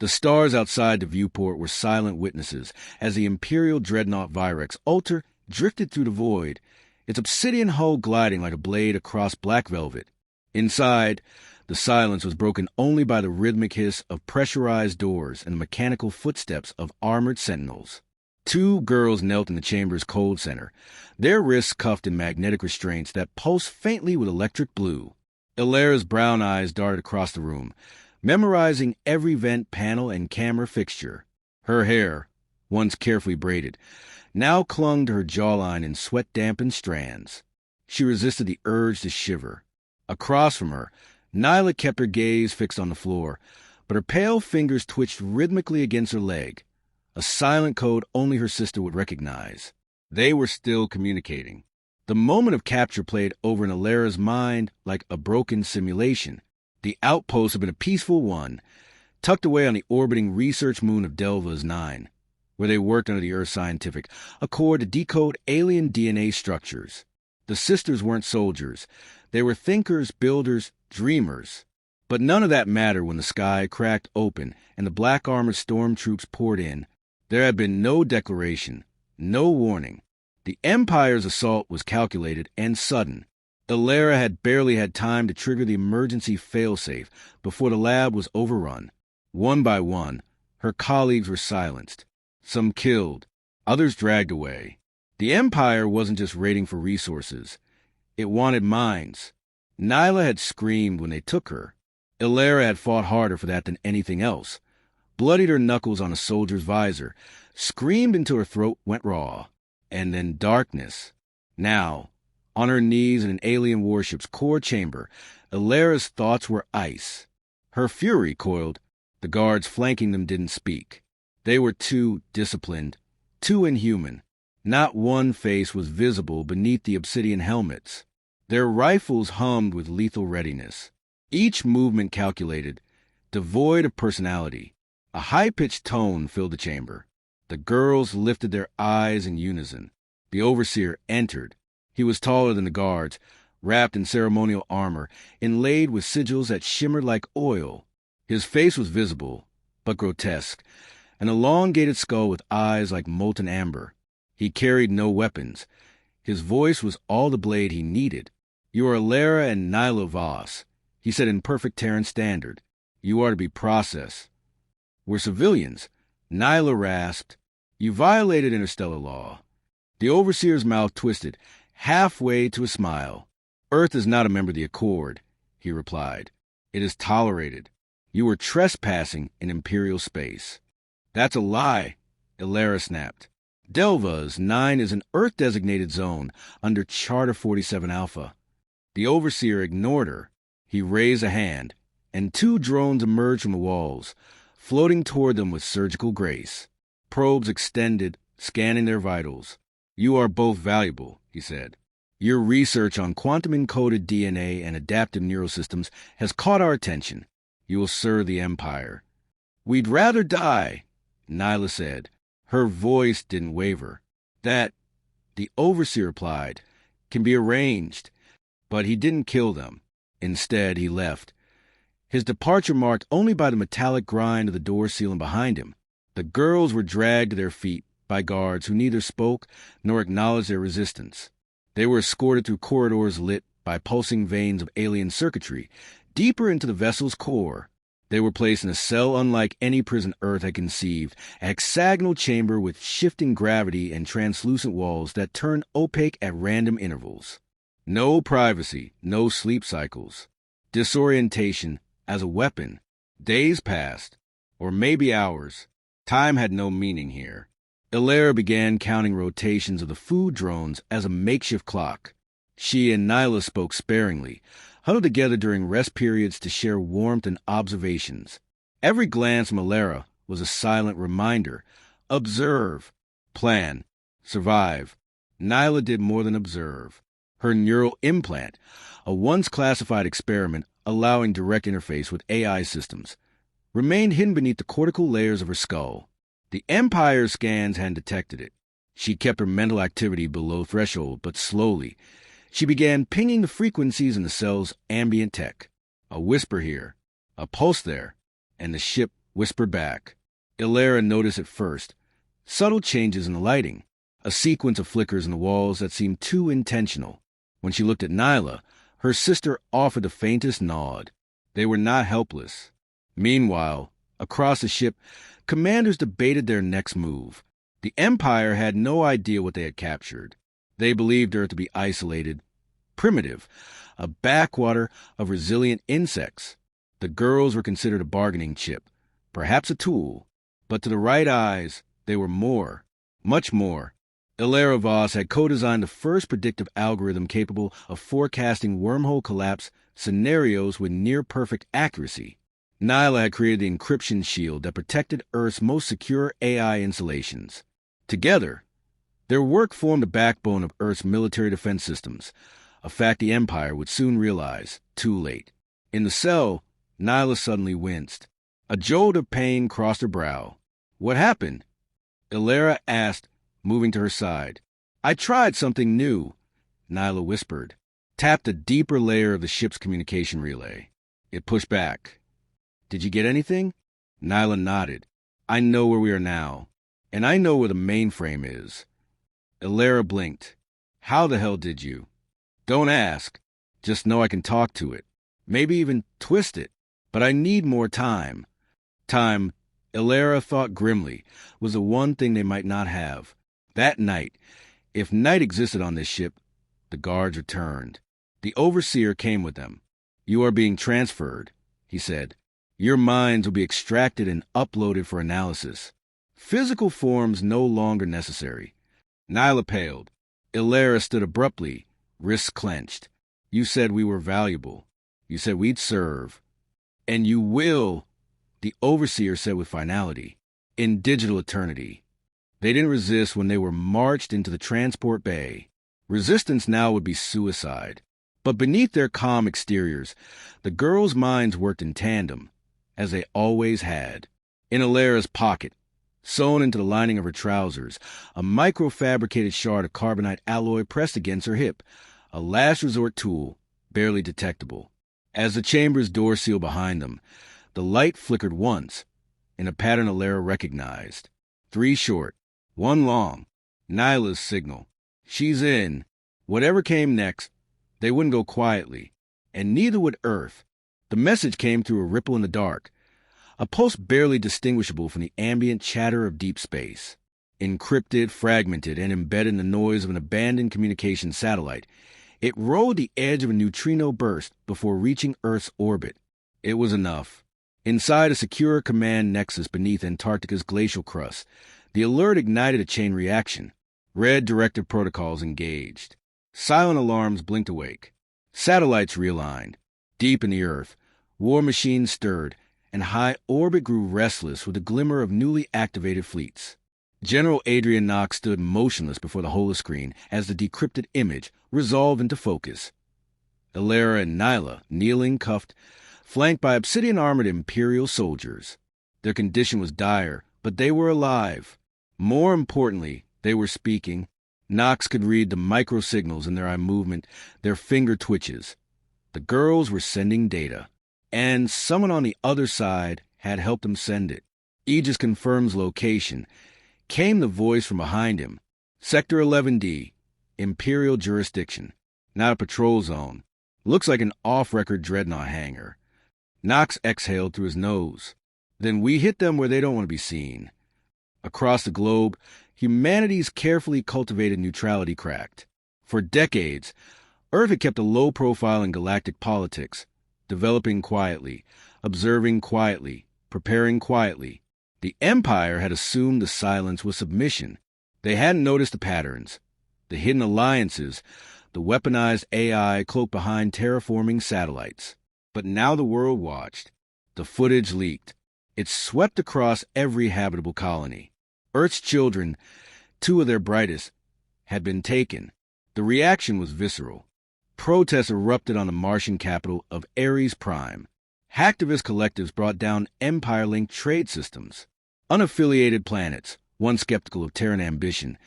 The stars outside the viewport were silent witnesses as the Imperial dreadnought Virex Ultra drifted through the void, its obsidian hull gliding like a blade across black velvet. Inside, the silence was broken only by the rhythmic hiss of pressurized doors and the mechanical footsteps of armored sentinels. 2 girls knelt in the chamber's cold center, their wrists cuffed in magnetic restraints that pulsed faintly with electric blue. Illyra's brown eyes darted across the room, memorizing every vent panel and camera fixture. Her hair, once carefully braided, now clung to her jawline in sweat-dampened strands. She resisted the urge to shiver. Across from her, Nyla kept her gaze fixed on the floor, but her pale fingers twitched rhythmically against her leg, a silent code only her sister would recognize. They were still communicating. The moment of capture played over in Illyra's mind like a broken simulation. The outpost had been a peaceful one, tucked away on the orbiting research moon of Delva's 9, where they worked under the Earth Scientific Accord to decode alien DNA structures. The sisters weren't soldiers. They were thinkers, builders, dreamers. But none of that mattered when the sky cracked open and the black-armored stormtroops poured in. There had been no declaration, no warning. The Empire's assault was calculated and sudden. Illyra had barely had time to trigger the emergency failsafe before the lab was overrun. One by one, her colleagues were silenced. Some killed, others dragged away. The Empire wasn't just raiding for resources. It wanted minds. Nyla had screamed when they took her. Illyra had fought harder for that than anything else. Bloodied her knuckles on a soldier's visor, screamed until her throat went raw. And then darkness. Now, on her knees in an alien warship's core chamber, Illyra's thoughts were ice. Her fury coiled. The guards flanking them didn't speak. They were too disciplined, too inhuman. Not one face was visible beneath the obsidian helmets. Their rifles hummed with lethal readiness. Each movement calculated, devoid of personality. A high-pitched tone filled the chamber. The girls lifted their eyes in unison. The overseer entered. He was taller than the guards, wrapped in ceremonial armor, inlaid with sigils that shimmered like oil. His face was visible, but grotesque, an elongated skull with eyes like molten amber. He carried no weapons. His voice was all the blade he needed. "You are Illyra and Nyla Voss," he said in perfect Terran standard. "You are to be processed." "We're civilians," Nyla rasped. "You violated interstellar law." The overseer's mouth twisted, halfway to a smile. "Earth is not a member of the Accord," he replied. "It is tolerated. You were trespassing in Imperial space." "That's a lie," Illyra snapped. Delva's 9 is an Earth-designated zone under Charter 47 Alpha. The overseer ignored her. He raised a hand, and 2 drones emerged from the walls, floating toward them with surgical grace. Probes extended, scanning their vitals. "You are both valuable," he said. "Your research on quantum-encoded DNA and adaptive neural systems has caught our attention. You will serve the Empire." "We'd rather die," Nyla said. Her voice didn't waver. "That," the overseer replied, "can be arranged." But he didn't kill them. Instead, he left. His departure marked only by the metallic grind of the door ceiling behind him. The girls were dragged to their feet by guards who neither spoke nor acknowledged their resistance. They were escorted through corridors lit by pulsing veins of alien circuitry, deeper into the vessel's core. They were placed in a cell unlike any prison Earth had conceived, a hexagonal chamber with shifting gravity and translucent walls that turned opaque at random intervals. No privacy, no sleep cycles. Disorientation as a weapon. Days passed, or maybe hours. Time had no meaning here. Illyra began counting rotations of the food drones as a makeshift clock. She and Nyla spoke sparingly, huddled together during rest periods to share warmth and observations. Every glance from Illyra was a silent reminder. Observe. Plan. Survive. Nyla did more than observe. Her neural implant, a once-classified experiment allowing direct interface with AI systems, remained hidden beneath the cortical layers of her skull. The Empire's scans hadn't detected it. She kept her mental activity below threshold, but slowly, she began pinging the frequencies in the cell's ambient tech. A whisper here, a pulse there, and the ship Whisper back. Ilera noticed at first subtle changes in the lighting, a sequence of flickers in the walls that seemed too intentional. When she looked at Nyla, her sister offered the faintest nod. They were not helpless. Meanwhile, across the ship, commanders debated their next move. The Empire had no idea what they had captured. They believed Earth to be isolated, primitive, a backwater of resilient insects. The girls were considered a bargaining chip, perhaps a tool, but to the right eyes, they were more, much more. Ilera Voss had co-designed the first predictive algorithm capable of forecasting wormhole collapse scenarios with near-perfect accuracy. Nyla had created the encryption shield that protected Earth's most secure AI installations. Together, their work formed the backbone of Earth's military defense systems, a fact the Empire would soon realize, too late. In the cell, Nyla suddenly winced. A jolt of pain crossed her brow. "What happened?" Ilera asked, moving to her side. "I tried something new," Nyla whispered. Tapped a deeper layer of the ship's communication relay. It pushed back. "Did you get anything?" Nyla nodded. "I know where we are now, and I know where the mainframe is." Ilera blinked. "How the hell did you?" "Don't ask. Just know I can talk to it. Maybe even twist it. But I need more time." Time, Ilera thought grimly, was the one thing they might not have. That night, if night existed on this ship, the guards returned. The overseer came with them. "You are being transferred," he said. "Your minds will be extracted and uploaded for analysis. Physical forms no longer necessary." Nyla paled. Ilera stood abruptly, wrists clenched. "You said we were valuable. You said we'd serve. And you will," the overseer said with finality, "in digital eternity." They didn't resist when they were marched into the transport bay. Resistance now would be suicide. But beneath their calm exteriors, the girls' minds worked in tandem, as they always had. In Ilera's pocket, sewn into the lining of her trousers, a microfabricated shard of carbonite alloy pressed against her hip, a last resort tool, barely detectable. As the chamber's door sealed behind them, the light flickered once, in a pattern Ilera recognized. 3 short, 1 long. Nyla's signal. She's in. Whatever came next, they wouldn't go quietly, and neither would Earth. The message came through a ripple in the dark, a pulse barely distinguishable from the ambient chatter of deep space. Encrypted, fragmented, and embedded in the noise of an abandoned communication satellite, it rode the edge of a neutrino burst before reaching Earth's orbit. It was enough. Inside a secure command nexus beneath Antarctica's glacial crust, the alert ignited a chain reaction. Red directive protocols engaged. Silent alarms blinked awake. Satellites realigned. Deep in the Earth, war machines stirred, and high orbit grew restless with the glimmer of newly activated fleets. General Adrian Knox stood motionless before the holoscreen as the decrypted image resolved into focus. Ilera and Nyla, kneeling, cuffed, flanked by obsidian-armored Imperial soldiers. Their condition was dire, but they were alive. More importantly, they were speaking. Knox could read the micro-signals in their eye movement, their finger twitches. The girls were sending data, and someone on the other side had helped them send it. Aegis confirms location. Came the voice from behind him. Sector 11D, Imperial jurisdiction. Not a patrol zone. Looks like an off-record dreadnought hangar. Knox exhaled through his nose. Then we hit them where they don't want to be seen. Across the globe, humanity's carefully cultivated neutrality cracked. For decades, Earth had kept a low profile in galactic politics, developing quietly, observing quietly, preparing quietly. The Empire had assumed the silence with submission. They hadn't noticed the patterns, the hidden alliances, the weaponized AI cloaked behind terraforming satellites. But now the world watched. The footage leaked. It swept across every habitable colony. Earth's children, 2 of their brightest, had been taken. The reaction was visceral. Protests erupted on the Martian capital of Ares Prime. Hacktivist collectives brought down Empire-linked trade systems. Unaffiliated planets, once skeptical of Terran ambition,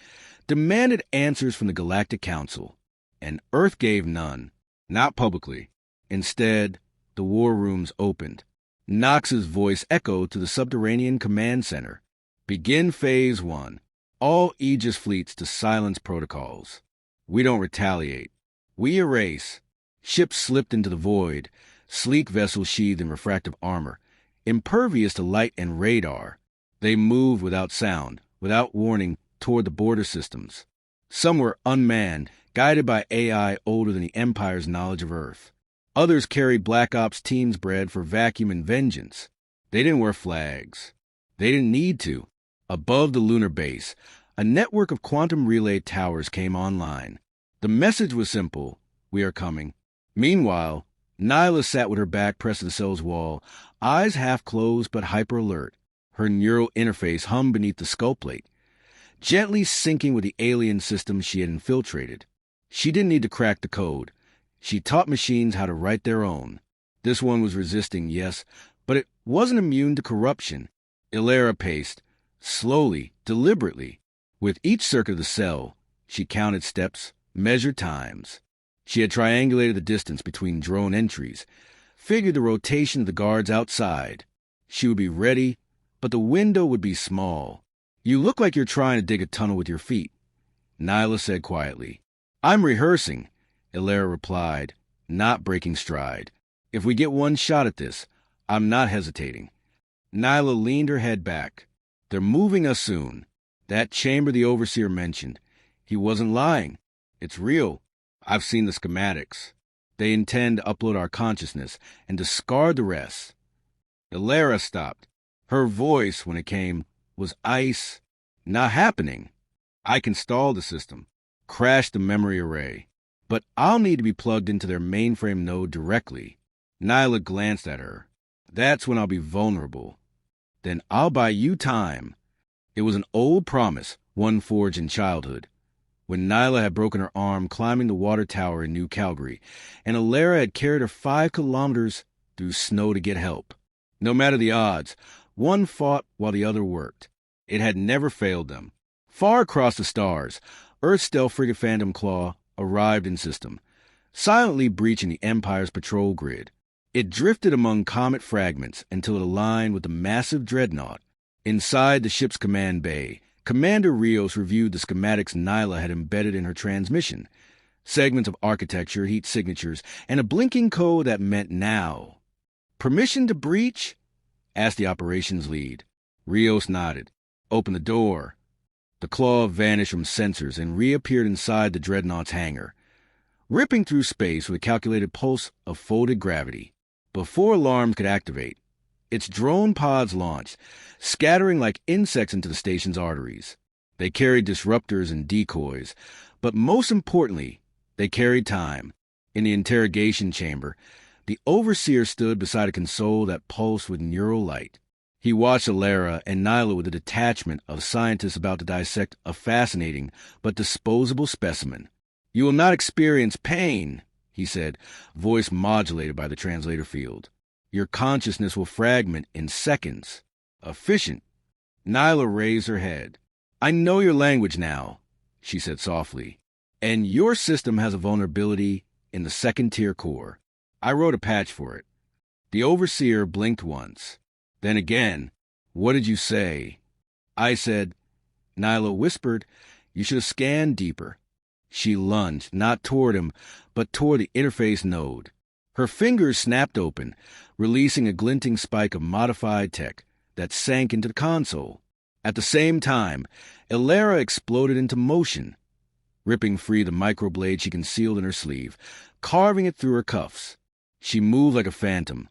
demanded answers from the Galactic Council. And Earth gave none. Not publicly. Instead, the war rooms opened. Knox's voice echoed to the subterranean command center. Begin Phase 1. All Aegis fleets to silence protocols. We don't retaliate. We erase. Ships slipped into the void, sleek vessels sheathed in refractive armor, impervious to light and radar. They moved without sound, without warning, toward the border systems. Some were unmanned, guided by AI older than the Empire's knowledge of Earth. Others carried Black Ops teams bred for vacuum and vengeance. They didn't wear flags. They didn't need to. Above the lunar base, a network of quantum relay towers came online. The message was simple: we are coming. Meanwhile, Nyla sat with her back pressed to the cell's wall, eyes half closed but hyper-alert. Her neural interface hummed beneath the skull plate, gently syncing with the alien system she had infiltrated. She didn't need to crack the code. She taught machines how to write their own. This one was resisting, yes, but it wasn't immune to corruption. Ilera paced, slowly, deliberately. With each circuit of the cell, she counted steps, measured times. She had triangulated the distance between drone entries, figured the rotation of the guards outside. She would be ready, but the window would be small. You look like you're trying to dig a tunnel with your feet, Nyla said quietly. I'm rehearsing, Ilera replied, not breaking stride. If we get one shot at this, I'm not hesitating. Nyla leaned her head back. They're moving us soon. That chamber the Overseer mentioned. He wasn't lying. It's real. I've seen the schematics. They intend to upload our consciousness and discard the rest. Ilera stopped. Her voice, when it came, was ice. Not happening. I can stall the system, crash the memory array, but I'll need to be plugged into their mainframe node directly. Nyla glanced at her. That's when I'll be vulnerable. Then I'll buy you time. It was an old promise, one forged in childhood, when Nyla had broken her arm climbing the water tower in New Calgary, and Ilera had carried her 5 kilometers through snow to get help. No matter the odds, one fought while the other worked. It had never failed them. Far across the stars, Earth's stealth frigate Phantom Claw arrived in system, silently breaching the Empire's patrol grid. It drifted among comet fragments until it aligned with the massive dreadnought. Inside the ship's command bay, Commander Rios reviewed the schematics Nyla had embedded in her transmission, segments of architecture, heat signatures, and a blinking code that meant now. Permission to breach? Asked the operations lead. Rios nodded. Open the door. The claw vanished from sensors and reappeared inside the dreadnought's hangar, ripping through space with a calculated pulse of folded gravity. Before alarms could activate, its drone pods launched, scattering like insects into the station's arteries. They carried disruptors and decoys, but most importantly, they carried time. In the interrogation chamber, the Overseer stood beside a console that pulsed with neural light. He watched Ilera and Nyla with the detachment of scientists about to dissect a fascinating but disposable specimen. You will not experience pain, he said, voice modulated by the translator field. Your consciousness will fragment in seconds. Efficient. Nyla raised her head. I know your language now, she said softly, and your system has a vulnerability in the second-tier core. I wrote a patch for it. The Overseer blinked once. Then again, what did you say? I said, Nyla whispered, you should have scanned deeper. She lunged, not toward him, but toward the interface node. Her fingers snapped open, releasing a glinting spike of modified tech that sank into the console. At the same time, Ilera exploded into motion, ripping free the microblade she concealed in her sleeve, carving it through her cuffs. She moved like a phantom,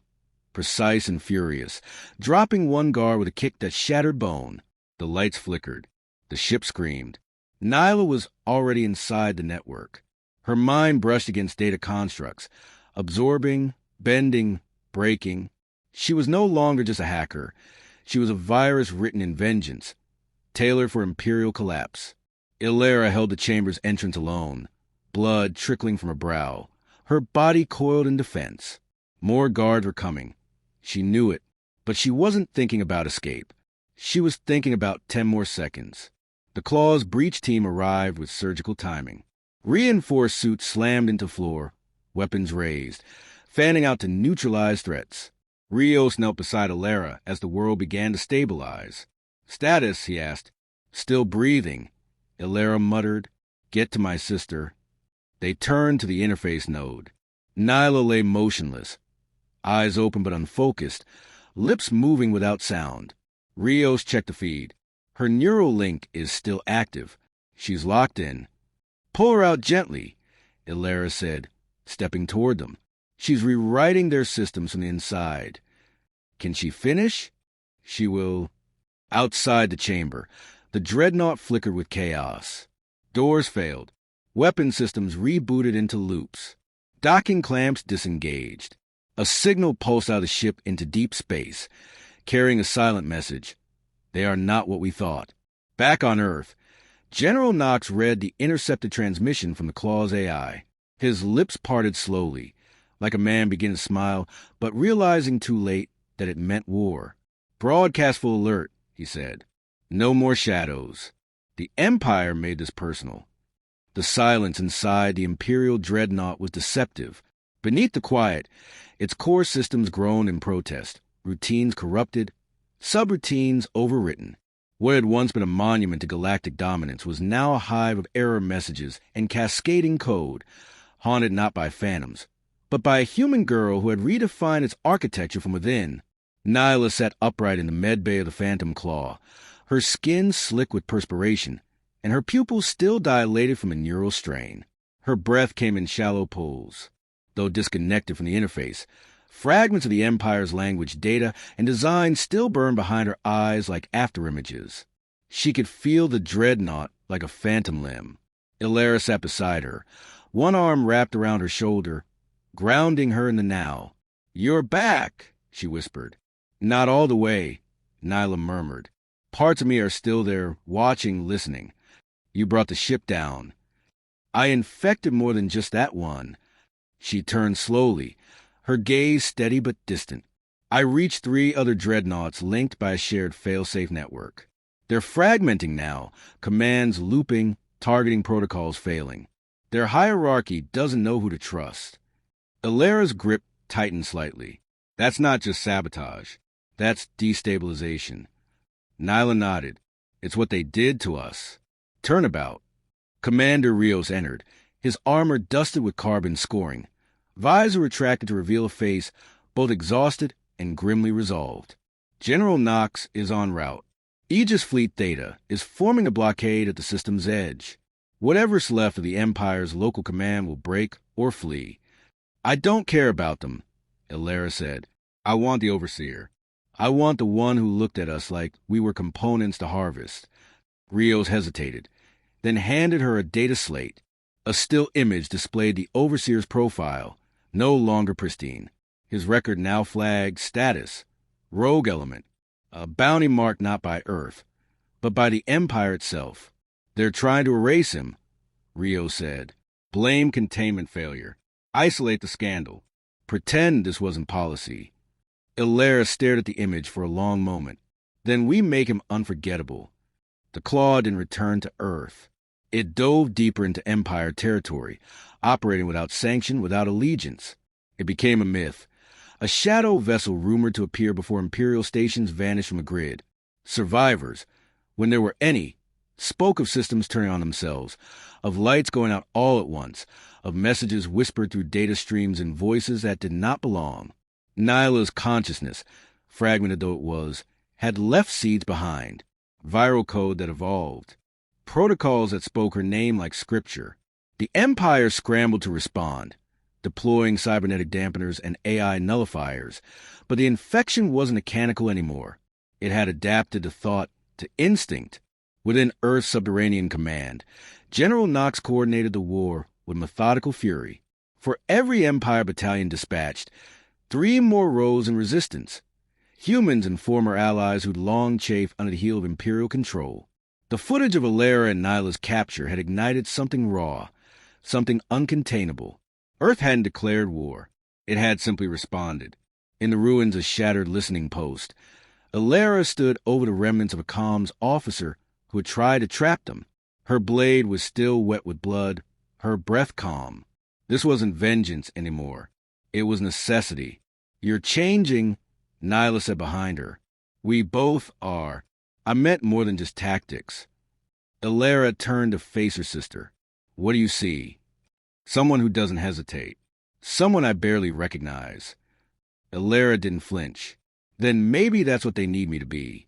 precise and furious, dropping one guard with a kick that shattered bone. The lights flickered. The ship screamed. Nyla was already inside the network. Her mind brushed against data constructs, absorbing, bending, breaking. She was no longer just a hacker. She was a virus written in vengeance, tailored for imperial collapse. Ilera held the chamber's entrance alone, blood trickling from her brow, her body coiled in defense. More guards were coming. She knew it, but she wasn't thinking about escape. She was thinking about 10 more seconds. The Claw's breach team arrived with surgical timing. Reinforced suits slammed into floor, weapons raised, fanning out to neutralize threats. Rios knelt beside Alara as the world began to stabilize. "Status?" he asked. "Still breathing." Alara muttered, "Get to my sister." They turned to the interface node. Nyla lay motionless, eyes open but unfocused, lips moving without sound. Rios checked the feed. Her neural link is still active. She's locked in. "Pull her out gently," Alara said, stepping toward them. "She's rewriting their systems from the inside. Can she finish? She will." Outside the chamber, the dreadnought flickered with chaos. Doors failed. Weapon systems rebooted into loops. Docking clamps disengaged. A signal pulsed out of the ship into deep space, carrying a silent message. "They are not what we thought." Back on Earth, General Knox read the intercepted transmission from the Claw's AI. His lips parted slowly, like a man beginning to smile, but realizing too late that it meant war. "Broadcast full alert," he said. "No more shadows." The Empire made this personal. The silence inside the Imperial dreadnought was deceptive. Beneath the quiet, its core systems groaned in protest, routines corrupted, subroutines overwritten. What had once been a monument to galactic dominance was now a hive of error messages and cascading code, haunted not by phantoms, but by a human girl who had redefined its architecture from within. Nyla sat upright in the medbay of the Phantom Claw, her skin slick with perspiration, and her pupils still dilated from a neural strain. Her breath came in shallow pulls. Though disconnected from the interface, fragments of the Empire's language, data, and design still burned behind her eyes like afterimages. She could feel the dreadnought like a phantom limb. Alara sat beside her, one arm wrapped around her shoulder, grounding her in the now. "You're back," she whispered. "Not all the way," Nyla murmured. "Parts of me are still there, watching, listening. You brought the ship down. I infected more than just that one." She turned slowly, her gaze steady but distant. "I reached 3 other dreadnoughts linked by a shared failsafe network. They're fragmenting now, commands looping, targeting protocols failing. Their hierarchy doesn't know who to trust." Alara's grip tightened slightly. "That's not just sabotage. That's destabilization." Nyla nodded. "It's what they did to us." Turnabout. Commander Rios entered, his armor dusted with carbon scoring, visor retracted to reveal a face both exhausted and grimly resolved. "General Knox is en route. Aegis Fleet Theta is forming a blockade at the system's edge. Whatever's left of the Empire's local command will break or flee." "I don't care about them," Alara said. "I want the Overseer. I want the one who looked at us like we were components to harvest." Rios hesitated, then handed her a data slate. A still image displayed the Overseer's profile, no longer pristine. His record now flagged status, rogue element, a bounty marked not by Earth, but by the Empire itself. "They're trying to erase him," Rios said. "Blame containment failure. Isolate the scandal. Pretend this wasn't policy." Alara stared at the image for a long moment. "Then we make him unforgettable." The Claw didn't return to Earth. It dove deeper into Empire territory, operating without sanction, without allegiance. It became a myth, a shadow vessel rumored to appear before Imperial stations vanished from the grid. Survivors, when there were any, spoke of systems turning on themselves, of lights going out all at once, of messages whispered through data streams and voices that did not belong. Nyla's consciousness, fragmented though it was, had left seeds behind, viral code that evolved, protocols that spoke her name like scripture. The Empire scrambled to respond, deploying cybernetic dampeners and AI nullifiers, but the infection wasn't mechanical anymore. It had adapted to thought, to instinct. Within Earth's subterranean command, General Knox coordinated the war with methodical fury. For every Empire battalion dispatched, 3 more rose in resistance. Humans and former allies who'd long chafed under the heel of Imperial control. The footage of Alara and Nyla's capture had ignited something raw, something uncontainable. Earth hadn't declared war. It had simply responded. In the ruins of a shattered listening post, Alara stood over the remnants of a comms officer who had tried to trap them. Her blade was still wet with blood, her breath calm. This wasn't vengeance anymore. It was necessity. "You're changing," Nyla said behind her. We both are. I meant more than just tactics. Illyra turned to face her sister. What do you see? Someone who doesn't hesitate. Someone I barely recognize. Illyra didn't flinch. Then maybe that's what they need me to be.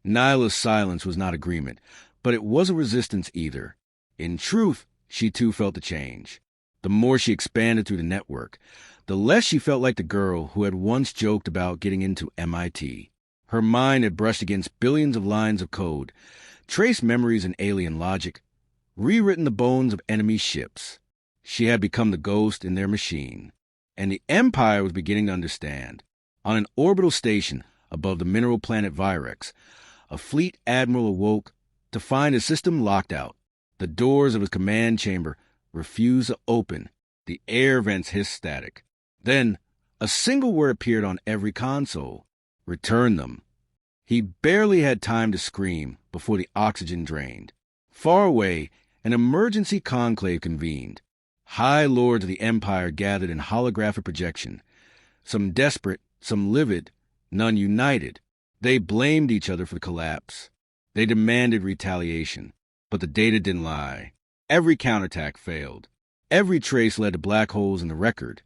Nyla's silence was not agreement, but it wasn't resistance either. In truth, she too felt the change. The more she expanded through the network, the less she felt like the girl who had once joked about getting into MIT. Her mind had brushed against billions of lines of code, traced memories in alien logic, rewritten the bones of enemy ships. She had become the ghost in their machine. And the Empire was beginning to understand. On an orbital station above the mineral planet Virex, a fleet admiral awoke to find his system locked out. The doors of his command chamber refused to open. The air vents hissed static. Then, a single word appeared on every console. Return them. He barely had time to scream before the oxygen drained. Far away, an emergency conclave convened. High lords of the Empire gathered in holographic projection. Some desperate, some livid, none united. They blamed each other for the collapse. They demanded retaliation. But the data didn't lie. Every counterattack failed. Every trace led to black holes in the record.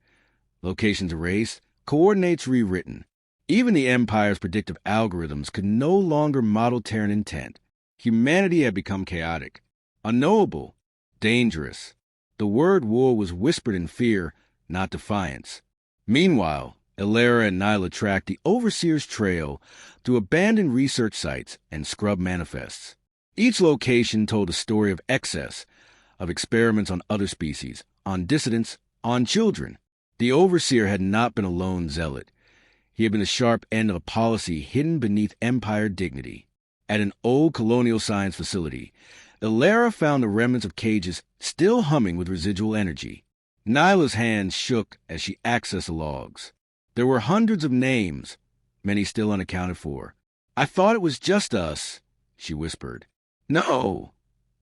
Locations erased, coordinates rewritten. Even the Empire's predictive algorithms could no longer model Terran intent. Humanity had become chaotic, unknowable, dangerous. The word war was whispered in fear, not defiance. Meanwhile, Illyra and Nyla tracked the Overseer's trail through abandoned research sites and scrub manifests. Each location told a story of excess, of experiments on other species, on dissidents, on children. The Overseer had not been a lone zealot. He had been the sharp end of a policy hidden beneath Empire dignity. At an old colonial science facility, Illyra found the remnants of cages still humming with residual energy. Nyla's hands shook as she accessed the logs. There were hundreds of names, many still unaccounted for. I thought it was just us, she whispered. No,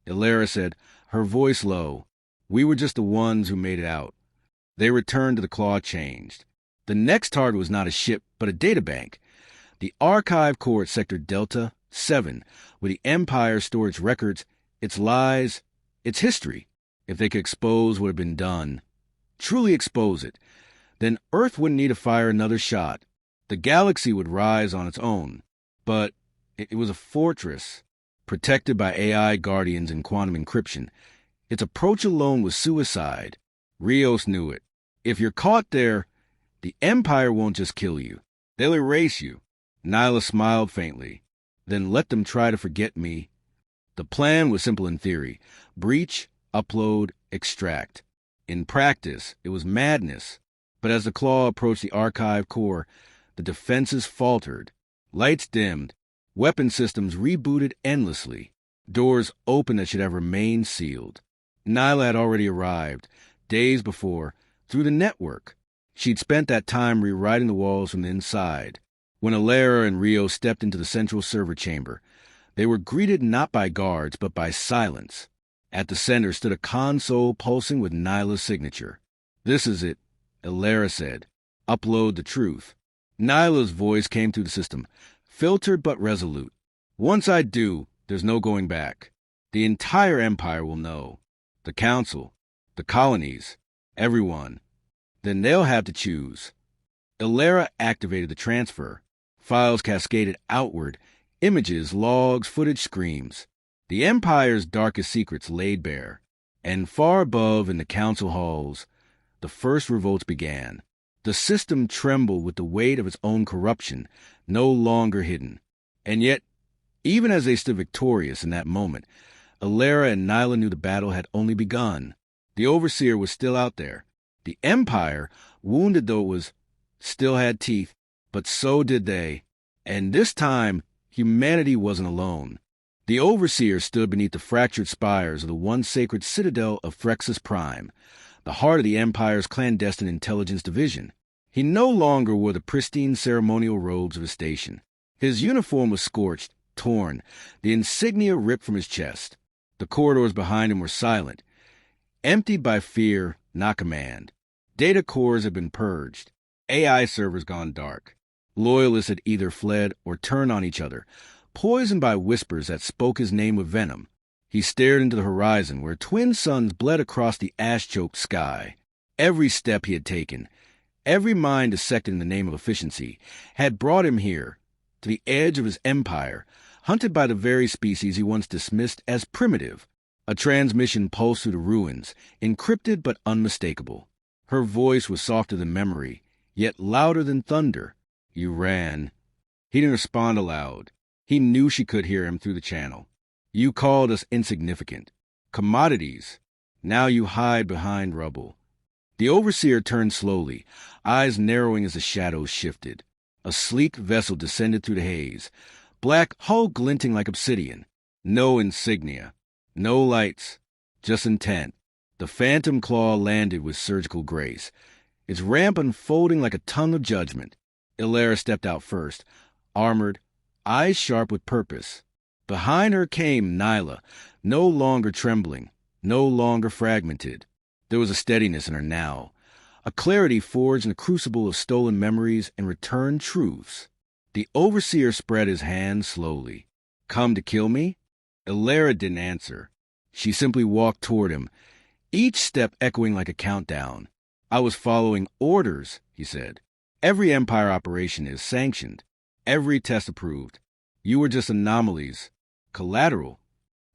Illyra said, her voice low. We were just the ones who made it out. They returned to the claw changed. The next target was not a ship, but a databank. The archive core at Sector Delta 7, where the Empire stored its records, its lies, its history. If they could expose what had been done, truly expose it, then Earth wouldn't need to fire another shot. The galaxy would rise on its own. But it was a fortress, protected by AI guardians and quantum encryption. Its approach alone was suicide. Rios knew it. If you're caught there, the Empire won't just kill you. They'll erase you. Nyla smiled faintly. Then let them try to forget me. The plan was simple in theory. Breach, upload, extract. In practice, it was madness. But as the claw approached the archive core, the defenses faltered. Lights dimmed. Weapon systems rebooted endlessly. Doors opened that should have remained sealed. Nyla had already arrived, days before, through the network. She'd spent that time rewriting the walls from the inside. When Illyra and Rio stepped into the central server chamber, they were greeted not by guards, but by silence. At the center stood a console pulsing with Nyla's signature. This is it, Illyra said. Upload the truth. Nyla's voice came through the system, filtered but resolute. Once I do, there's no going back. The entire Empire will know. The Council, the colonies, everyone. Then they'll have to choose. Illyra activated the transfer. Files cascaded outward, images, logs, footage, screams. The Empire's darkest secrets laid bare. And far above in the council halls, the first revolts began. The system trembled with the weight of its own corruption, no longer hidden. And yet, even as they stood victorious in that moment, Illyra and Nyla knew the battle had only begun. The Overseer was still out there. The Empire, wounded though it was, still had teeth, but so did they. And this time, humanity wasn't alone. The Overseer stood beneath the fractured spires of the once sacred citadel of Threxus Prime, the heart of the Empire's clandestine intelligence division. He no longer wore the pristine ceremonial robes of his station. His uniform was scorched, torn, the insignia ripped from his chest. The corridors behind him were silent, emptied by fear, not command. Data cores had been purged, AI servers gone dark. Loyalists had either fled or turned on each other, poisoned by whispers that spoke his name with venom. He stared into the horizon where twin suns bled across the ash-choked sky. Every step he had taken, every mind dissected in the name of efficiency, had brought him here, to the edge of his empire, hunted by the very species he once dismissed as primitive. A transmission pulsed through the ruins, encrypted but unmistakable. Her voice was softer than memory, yet louder than thunder. "You ran." He didn't respond aloud. He knew she could hear him through the channel. "You called us insignificant. Commodities. Now you hide behind rubble." The overseer turned slowly, eyes narrowing as the shadows shifted. A sleek vessel descended through the haze, black hull glinting like obsidian. No insignia, no lights, just intent. The phantom claw landed with surgical grace, its ramp unfolding like a tongue of judgment. Illyra stepped out first, armored, eyes sharp with purpose. Behind her came Nyla, no longer trembling, no longer fragmented. There was a steadiness in her now, a clarity forged in the crucible of stolen memories and returned truths. The overseer spread his hand slowly. "Come to kill me?" Illyra didn't answer. She simply walked toward him, each step echoing like a countdown. "I was following orders," he said. "Every Empire operation is sanctioned, every test approved. You were just anomalies, collateral."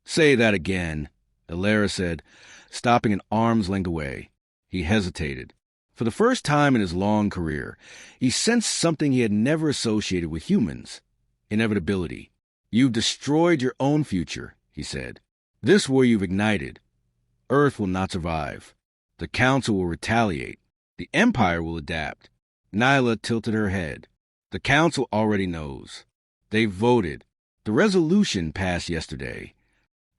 "Say that again," Illyra said, stopping an arm's length away. He hesitated. For the first time in his long career, he sensed something he had never associated with humans: inevitability. "You've destroyed your own future," he said. "This war you've ignited. Earth will not survive. The Council will retaliate. The Empire will adapt." Nyla tilted her head. "The Council already knows. They voted. The resolution passed yesterday."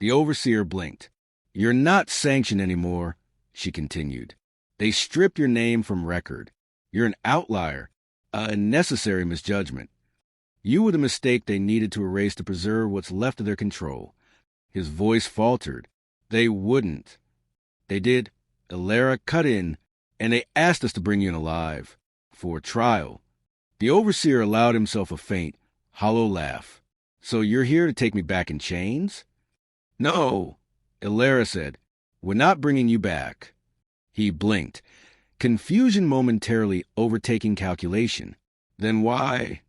The overseer blinked. "You're not sanctioned anymore," she continued. "They stripped your name from record. You're an outlier, a necessary misjudgment. You were the mistake they needed to erase to preserve what's left of their control." His voice faltered. "They wouldn't." "They did." Illyra cut in. "And they asked us to bring you in alive. For trial." The overseer allowed himself a faint, hollow laugh. "So you're here to take me back in chains?" "No," Illyra said. "We're not bringing you back." He blinked, confusion momentarily overtaking calculation. "Then why?"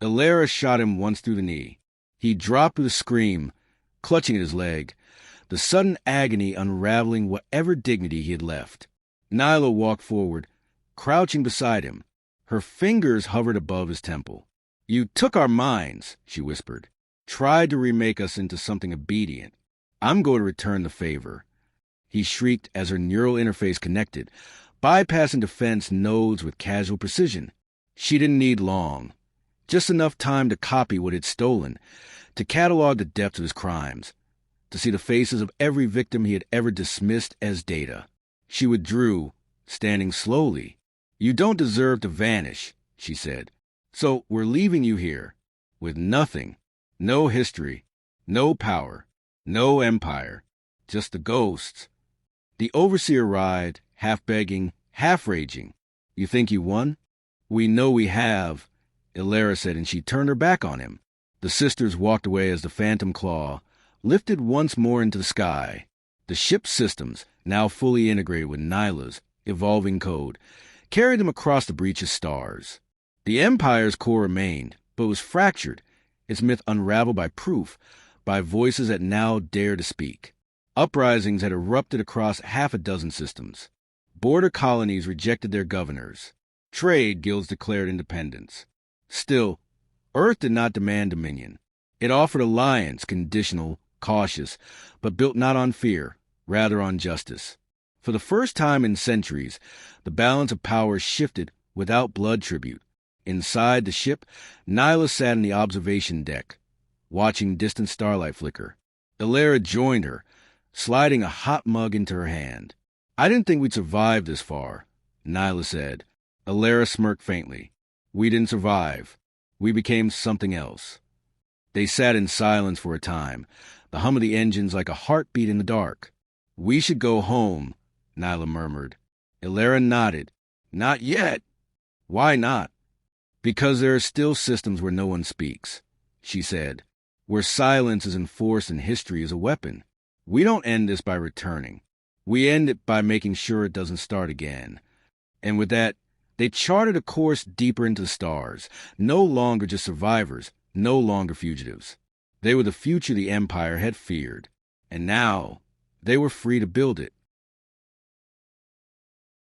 Illyra shot him once through the knee. He dropped with a scream, clutching at his leg, the sudden agony unraveling whatever dignity he had left. Nyla walked forward, crouching beside him. Her fingers hovered above his temple. "You took our minds," she whispered. "Tried to remake us into something obedient. I'm going to return the favor." He shrieked as her neural interface connected, bypassing defense nodes with casual precision. She didn't need long. Just enough time to copy what he'd stolen, to catalog the depths of his crimes, to see the faces of every victim he had ever dismissed as data. She withdrew, standing slowly. "You don't deserve to vanish," she said. "So we're leaving you here, with nothing, no history, no power, no empire, just the ghosts." The overseer writhed, half begging, half raging. "You think you won?" "We know we have," Illyra said, and she turned her back on him. The sisters walked away as the phantom claw lifted once more into the sky. The ship's systems, now fully integrated with Nyla's evolving code, carried them across the breach of stars. The Empire's core remained, but was fractured, its myth unraveled by proof, by voices that now dared to speak. Uprisings had erupted across half a dozen systems. Border colonies rejected their governors. Trade guilds declared independence. Still, Earth did not demand dominion. It offered alliance, conditional, cautious, but built not on fear, rather on justice. For the first time in centuries, the balance of power shifted without blood tribute. Inside the ship, Nyla sat in the observation deck, watching distant starlight flicker. Illyra joined her, sliding a hot mug into her hand. "I didn't think we'd survive this far," Nyla said. Illyra smirked faintly. "We didn't survive. We became something else." They sat in silence for a time, the hum of the engines like a heartbeat in the dark. "We should go home," Nyla murmured. Illyra nodded. "Not yet." "Why not?" Because there are still systems where no one speaks, she said, where silence is enforced and history is a weapon. We don't end this by returning. We end it by making sure it doesn't start again. And with that, they charted a course deeper into the stars, no longer just survivors, no longer fugitives. They were the future the Empire had feared, and now they were free to build it.